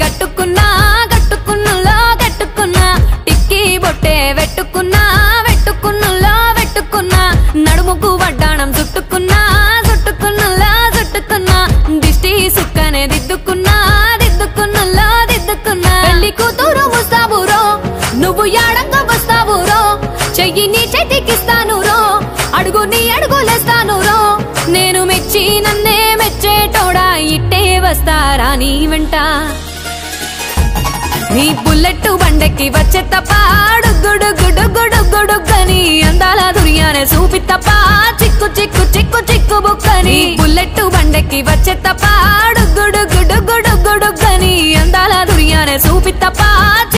కట్టుకున్నా కట్టుకున్నులో కట్టుకున్నా టిక్కీ బొట్టే వెట్టుకున్నా వెట్టుకున్నులో వెట్టుకున్నా నడుముకు వడ్డాణం చుట్టుకున్నా చుట్టుకున్నులో చుట్టుకున్నా దిష్టి సుక్కనే దిద్దుకున్నా దిద్దుకున్నులో దిద్దుకున్నా పెళ్లి కూతురు ముస్తాబురో నువ్వు యాడంగా వస్తావురో చెయ్యి నీ చేతికిస్తాను రో అడుగు నీ అడుగులేస్తాను రో నేను మెచ్చి నన్నే మెచ్చేటోడా ఇట్టే వస్తారా నీ వెంట నీ బుల్లెట్ బండెక్కి వచ్చే తప్ప గుడుగుడుగుడుగుడుగుడుగని అందాల దుర్యానే చూపి తప్ప చిక్కు చిక్కు చిక్కు చిక్కు బుక్కని బుల్లెట్ బండెక్కి వచ్చే తప్ప గుడుగుడుగుడుగుడుగని అందాల దుర్యానే చూపి తప్ప